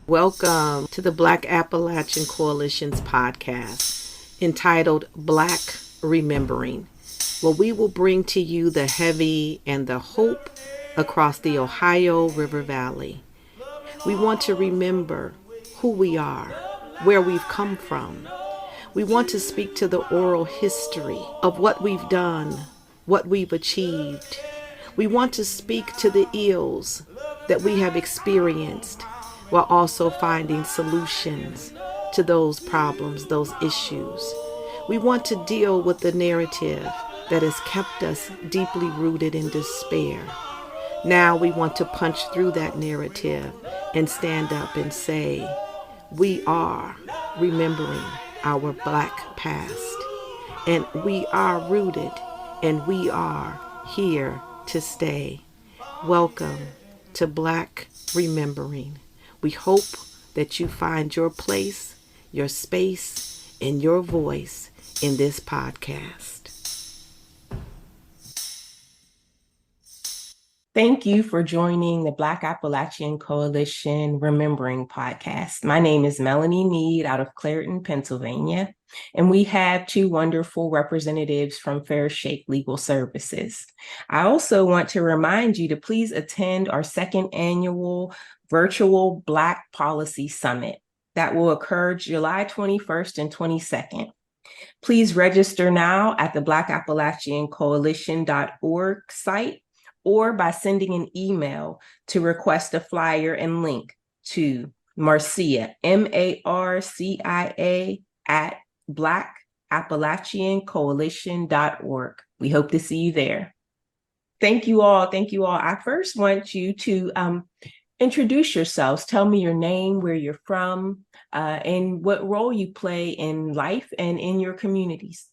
Welcome to the Black Appalachian Coalition's podcast entitled Blac Re-Membering, where we will bring to you the heavy and the hope across the Ohio River Valley. We want to remember who we are, where we've come from. We want to speak to the oral history of what we've done, what we've achieved. We want to speak to the ills that we have experienced, while also finding solutions to those problems, those issues. We want to deal with the narrative that has kept us deeply rooted in despair. Now we want to punch through that narrative and stand up and say, we are remembering our Black past, and we are rooted, and we are here to stay. Welcome to Blac Re-Membering. We hope that you find your place, your space, and your voice in this podcast. Thank you for joining the Black Appalachian Coalition Remembering podcast. My name is Melanie Meade out of Clairton, Pennsylvania, and we have two wonderful representatives from Fairshake Legal Services. I also want to remind you to please attend our second annual virtual Black Policy Summit that will occur July 21st and 22nd. Please register now at the Black Appalachian Coalition.org site or by sending an email to request a flyer and link to Marcia, MARCIA at blackappalachiancoalition.org. We hope to see you there. Thank you all. I first want you to introduce yourselves. Tell me your name, where you're from, and what role you play in life and in your communities.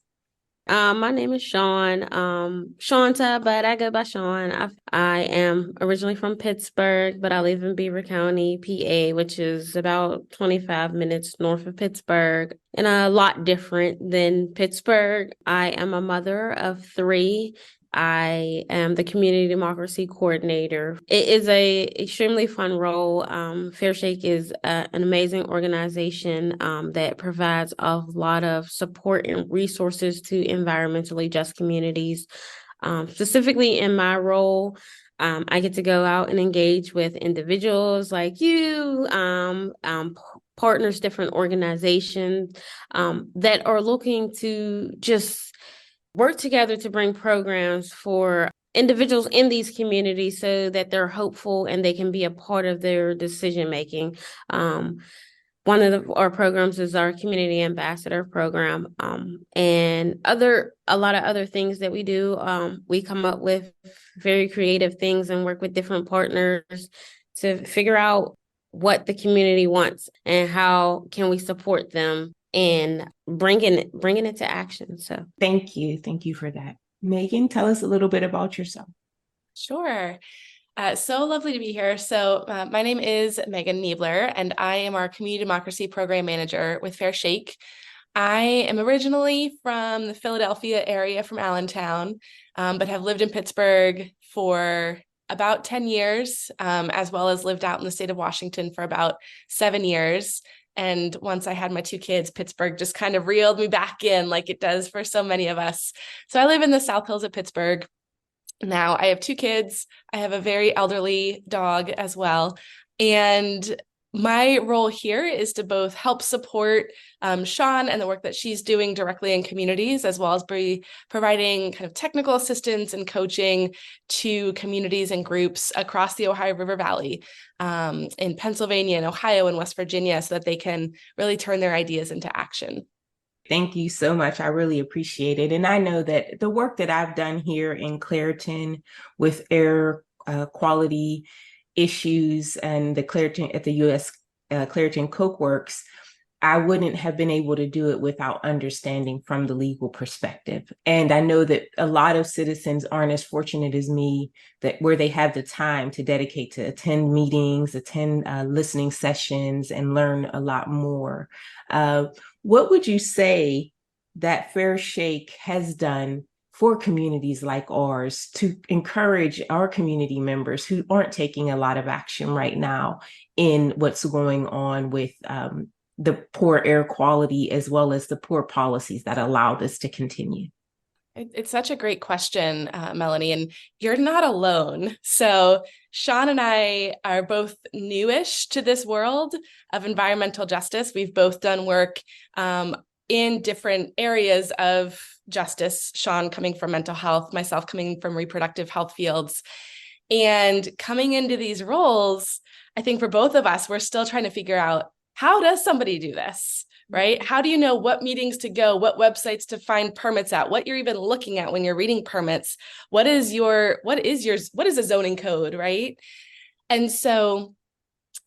My name is Shawn, Shanta, but I go by Shawn. I am originally from Pittsburgh, but I live in Beaver County, PA, which is about 25 minutes north of Pittsburgh, and a lot different than Pittsburgh. I am a mother of three. I am the community democracy coordinator. It is a extremely fun role. Fairshake is an amazing organization that provides a lot of support and resources to environmentally just communities. Specifically in my role, I get to go out and engage with individuals like you, partners, different organizations that are looking to just work together to bring programs for individuals in these communities so that they're hopeful and they can be a part of their decision making. One of our programs is our community ambassador program, and a lot of other things that we do. We come up with very creative things and work with different partners to figure out what the community wants and how can we support them and bringing it to action. So thank you for that. Meagan, tell us a little bit about yourself. Sure. So lovely to be here. So my name is Meagan Neibler, and I am our Community Democracy Program Manager with Fairshake. I am originally from the Philadelphia area, from Allentown, but have lived in Pittsburgh for about 10 years, as well as lived out in the state of Washington for about 7 years. And once I had my two kids, Pittsburgh just kind of reeled me back in like it does for so many of us. So I live in the South Hills of Pittsburgh. Now I have two kids. I have a very elderly dog as well. And my role here is to both help support Shawn and the work that she's doing directly in communities, as well as be providing kind of technical assistance and coaching to communities and groups across the Ohio River Valley, in Pennsylvania and Ohio and West Virginia, so that they can really turn their ideas into action. Thank you so much. I really appreciate it. And I know that the work that I've done here in Clairton with air quality issues and the Clairton at the U.S. Clairton Coke Works, I wouldn't have been able to do it without understanding from the legal perspective. And I know that a lot of citizens aren't as fortunate as me that where they have the time to dedicate to attend meetings, attend listening sessions, and learn a lot more. What would you say that Fairshake has done for communities like ours to encourage our community members who aren't taking a lot of action right now in what's going on with the poor air quality, as well as the poor policies that allow this to continue? It's such a great question, Melanie, and you're not alone. So Shawn and I are both newish to this world of environmental justice. We've both done work in different areas of justice, Shawn coming from mental health, myself coming from reproductive health fields. And coming into these roles, I think for both of us, we're still trying to figure out, how does somebody do this, right? How do you know what meetings to go, what websites to find permits at, what you're even looking at when you're reading permits? What is a zoning code, right? And so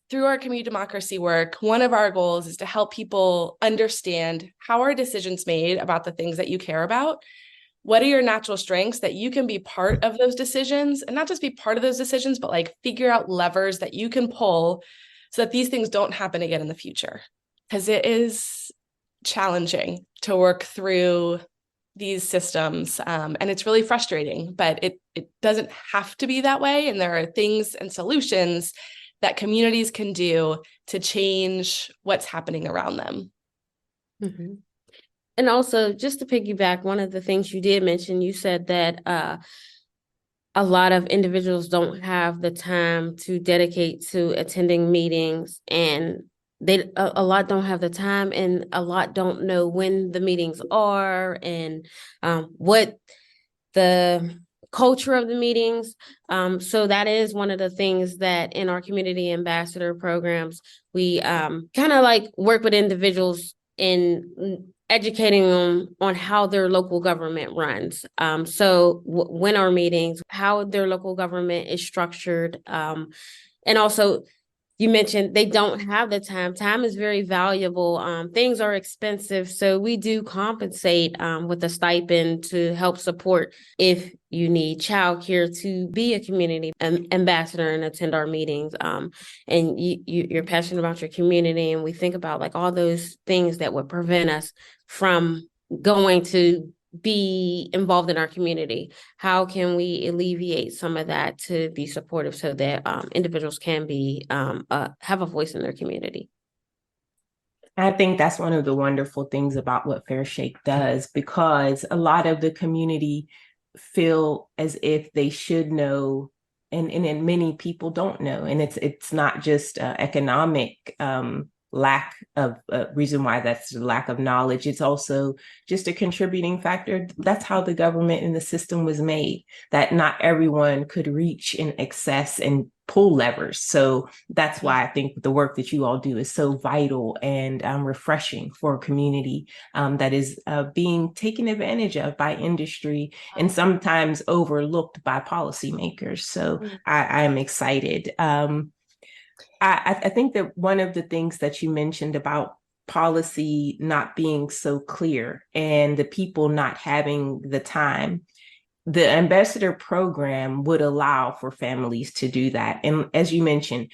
through our community democracy work, one of our goals is to help people understand, how are decisions made about the things that you care about? What are your natural strengths that you can be part of those decisions, and not just be part of those decisions, but like figure out levers that you can pull so that these things don't happen again in the future. Because it is challenging to work through these systems. And it's really frustrating, but it doesn't have to be that way. And there are things and solutions that communities can do to change what's happening around them. Mm-hmm. And also, just to piggyback, one of the things you did mention, you said that a lot of individuals don't have the time to dedicate to attending meetings, and a lot don't have the time, and a lot don't know when the meetings are, and what the culture of the meetings. So that is one of the things that in our community ambassador programs, we kind of like work with individuals in educating them on how their local government runs. So when our meetings, how their local government is structured. And also, you mentioned they don't have the time. Time is very valuable. Things are expensive. So we do compensate with a stipend to help support if you need childcare to be a community ambassador and attend our meetings. And you're passionate about your community. And we think about like all those things that would prevent us from going to be involved in our community. How can we alleviate some of that to be supportive so that individuals can be have a voice in their community? I think that's one of the wonderful things about what Fairshake does, because a lot of the community feel as if they should know, and many people don't know. And it's not just economic lack of reason why that's the lack of knowledge. It's also just a contributing factor. That's how the government and the system was made, that not everyone could reach and access and pull levers. So that's why I think the work that you all do is so vital and refreshing for a community that is being taken advantage of by industry and sometimes overlooked by policymakers. So I am excited. I think that one of the things that you mentioned about policy not being so clear and the people not having the time, the ambassador program would allow for families to do that. And as you mentioned,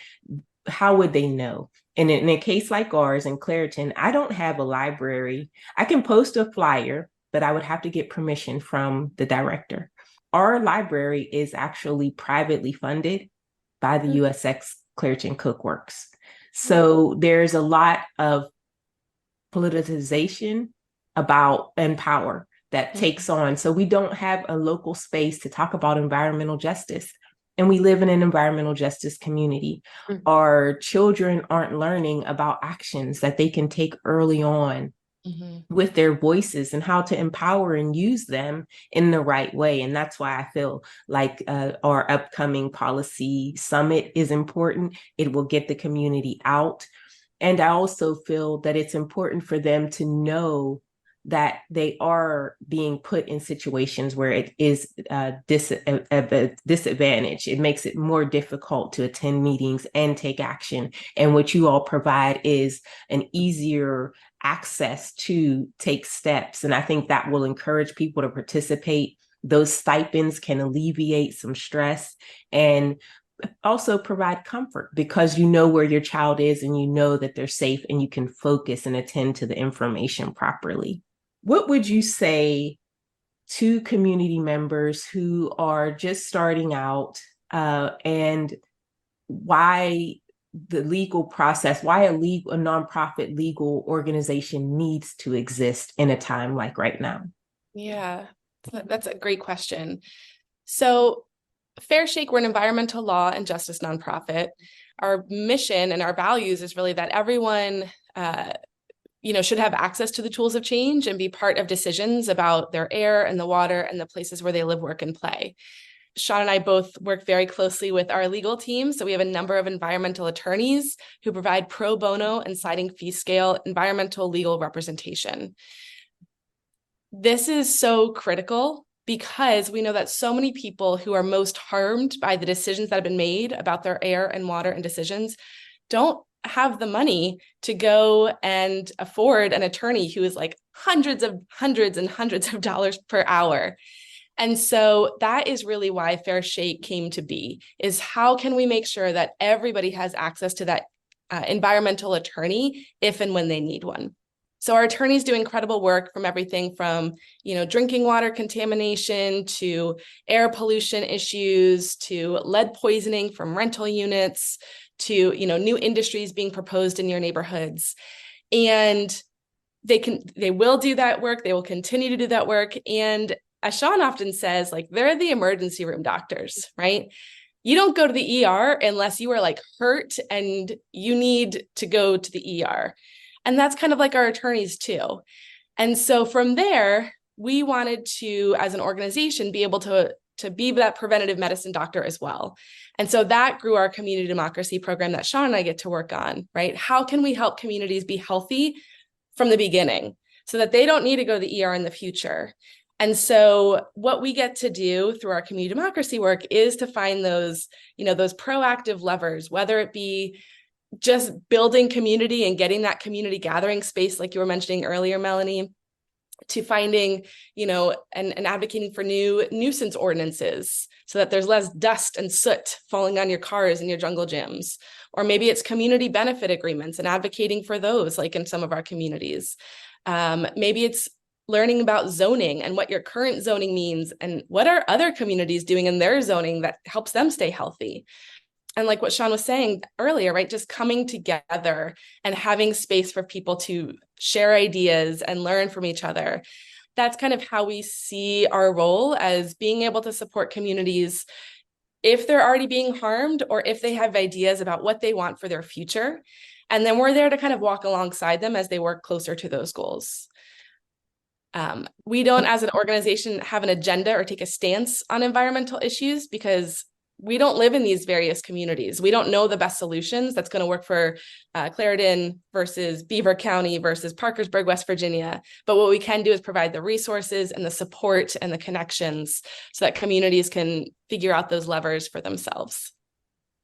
how would they know? And in a case like ours in Clairton, I don't have a library. I can post a flyer, but I would have to get permission from the director. Our library is actually privately funded by the USX Clairton Cookworks. So there's a lot of politicization about and power that takes on. So we don't have a local space to talk about environmental justice. And we live in an environmental justice community. Our children aren't learning about actions that they can take early on with their voices and how to empower and use them in the right way. And that's why I feel like our upcoming policy summit is important. It will get the community out. And I also feel that it's important for them to know that they are being put in situations where it is a disadvantage. It makes it more difficult to attend meetings and take action. And what you all provide is an easier access to take steps. And I think that will encourage people to participate. Those stipends can alleviate some stress and also provide comfort because you know where your child is and you know that they're safe and you can focus and attend to the information properly. What would you say to community members who are just starting out, and why the legal process, why a nonprofit legal organization needs to exist in a time like right now? Yeah, that's a great question. So Fairshake, we're an environmental law and justice nonprofit. Our mission and our values is really that everyone should have access to the tools of change and be part of decisions about their air and the water and the places where they live, work, and play. Shawn and I both work very closely with our legal team. So we have a number of environmental attorneys who provide pro bono and sliding fee scale environmental legal representation. This is so critical because we know that so many people who are most harmed by the decisions that have been made about their air and water and decisions don't have the money to go and afford an attorney who is like hundreds of dollars per hour. And so that is really why Fairshake came to be, is how can we make sure that everybody has access to that environmental attorney if and when they need one. So our attorneys do incredible work from everything from, drinking water contamination to air pollution issues to lead poisoning from rental units to, new industries being proposed in your neighborhoods. And they will do that work. They will continue to do that work. And as Shawn often says, like, they're the emergency room doctors, right? You don't go to the ER unless you are like hurt and you need to go to the ER. And that's kind of like our attorneys too. And so from there, we wanted to, as an organization, be able to be that preventative medicine doctor as well. And so that grew our community democracy program that Shawn and I get to work on, right? How can we help communities be healthy from the beginning so that they don't need to go to the ER in the future? And so what we get to do through our community democracy work is to find those, those proactive levers, whether it be just building community and getting that community gathering space, like you were mentioning earlier, Melanie, to finding, and advocating for new nuisance ordinances so that there's less dust and soot falling on your cars in your jungle gyms. Or maybe it's community benefit agreements and advocating for those, like in some of our communities. Maybe it's learning about zoning and what your current zoning means and what are other communities doing in their zoning that helps them stay healthy. And like what Shawn was saying earlier, right, just coming together and having space for people to share ideas and learn from each other. That's kind of how we see our role, as being able to support communities if they're already being harmed or if they have ideas about what they want for their future. And then we're there to kind of walk alongside them as they work closer to those goals. We don't, as an organization, have an agenda or take a stance on environmental issues because we don't live in these various communities. We don't know the best solutions that's going to work for Clarendon versus Beaver County versus Parkersburg, West Virginia. But what we can do is provide the resources and the support and the connections so that communities can figure out those levers for themselves.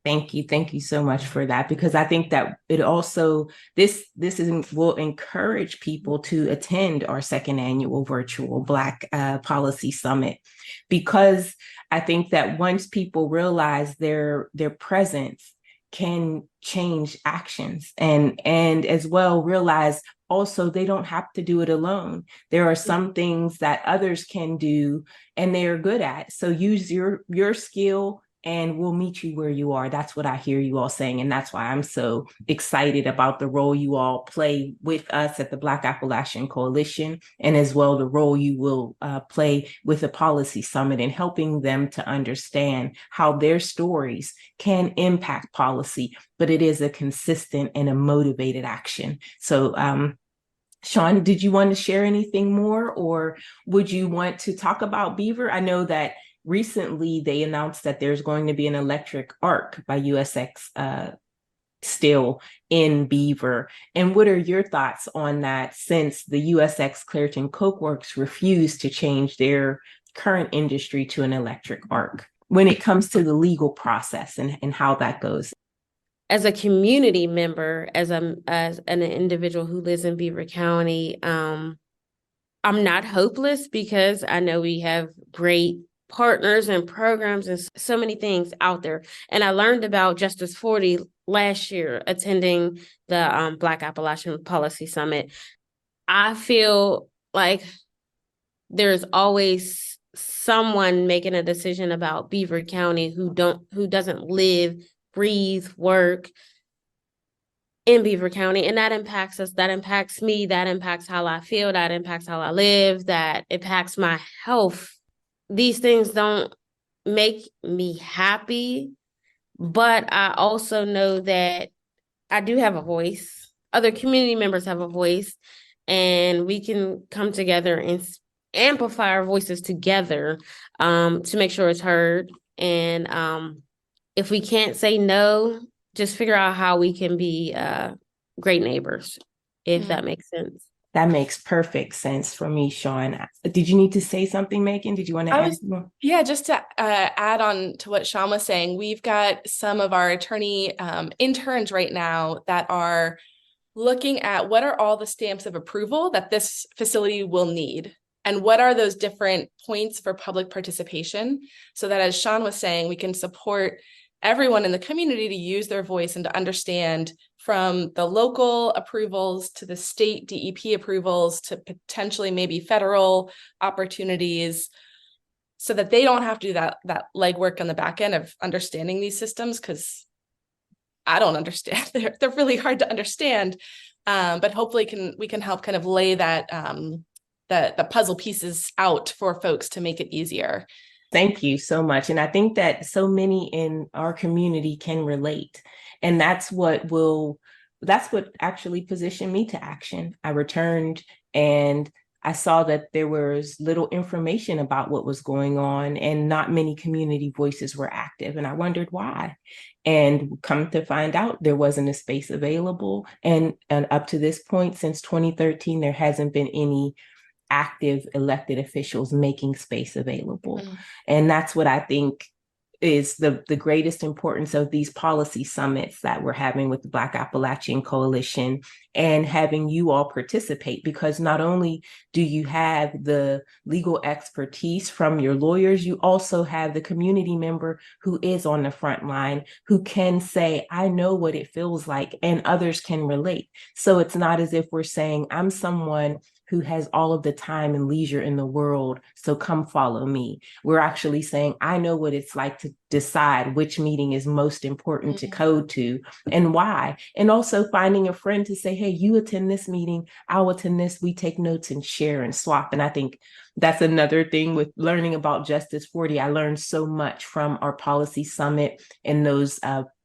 Thank you. Thank you so much for that, because I think that it also, will encourage people to attend our second annual virtual Black Policy Summit, because I think that once people realize their presence can change actions, and as well realize also they don't have to do it alone. There are some things that others can do and they are good at. So use your skill and we'll meet you where you are. That's what I hear you all saying. And that's why I'm so excited about the role you all play with us at the Black Appalachian Coalition, and as well the role you will play with the Policy Summit in helping them to understand how their stories can impact policy, but it is a consistent and a motivated action. So Shawn, did you want to share anything more, or would you want to talk about Beaver? I know that recently they announced that there's going to be an electric arc by USX still in Beaver. And what are your thoughts on that, since the USX Clairton Coke Works refused to change their current industry to an electric arc when it comes to the legal process and how that goes? As a community member, as an individual who lives in Beaver County, I'm not hopeless because I know we have great partners and programs and so many things out there. And I learned about Justice 40 last year attending the Black Appalachian Policy Summit. I feel like there's always someone making a decision about Beaver County who doesn't live, breathe, work in Beaver County, and that impacts us, that impacts me, that impacts how I feel, that impacts how I live, that impacts my health. These things don't make me happy, but I also know that I do have a voice. Other community members have a voice, and we can come together and amplify our voices together to make sure it's heard. And if we can't say no, just figure out how we can be great neighbors, if that makes sense. That makes perfect sense for me, Shawn. Did you need to say something, Meagan? Did you want to add more? Yeah, just to add on to what Shawn was saying, we've got some of our attorney interns right now that are looking at what are all the stamps of approval that this facility will need, and what are those different points for public participation, so that, as Shawn was saying, we can support everyone in the community to use their voice and to understand, from the local approvals to the state DEP approvals to potentially maybe federal opportunities, so that they don't have to do that legwork on the back end of understanding these systems, because I don't understand. They're really hard to understand, but hopefully we can help kind of lay that the puzzle pieces out for folks to make it easier. Thank you so much. And I think that so many in our community can relate. And that's what actually positioned me to action. I returned and I saw that there was little information about what was going on, and not many community voices were active. And I wondered why. And come to find out, there wasn't a space available. And up to this point, since 2013, there hasn't been any active elected officials making space available. And that's what I think is the greatest importance of these policy summits that we're having with the Black Appalachian Coalition, and having you all participate, because not only do you have the legal expertise from your lawyers, you also have the community member who is on the front line, who can say, I know what it feels like, and others can relate. So it's not as if we're saying, I'm someone who has all of the time and leisure in the world, so come follow me. We're actually saying, I know what it's like to decide which meeting is most important to code to and why. And also finding a friend to say, hey, you attend this meeting, I'll attend this, we take notes and share and swap. And I think that's another thing with learning about Justice 40. I learned so much from our policy summit and those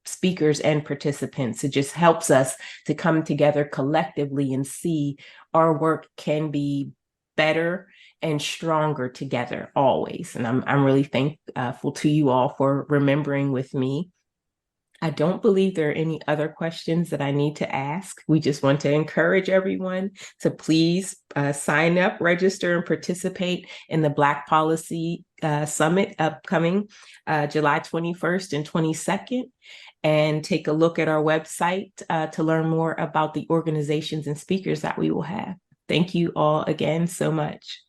speakers and participants. It just helps us to come together collectively and see our work can be better and stronger together always. And I'm really thankful to you all for remembering with me. I don't believe there are any other questions that I need to ask. We just want to encourage everyone to please sign up, register, and participate in the Black Policy Summit upcoming July 21st and 22nd. And take a look at our website to learn more about the organizations and speakers that we will have. Thank you all again so much.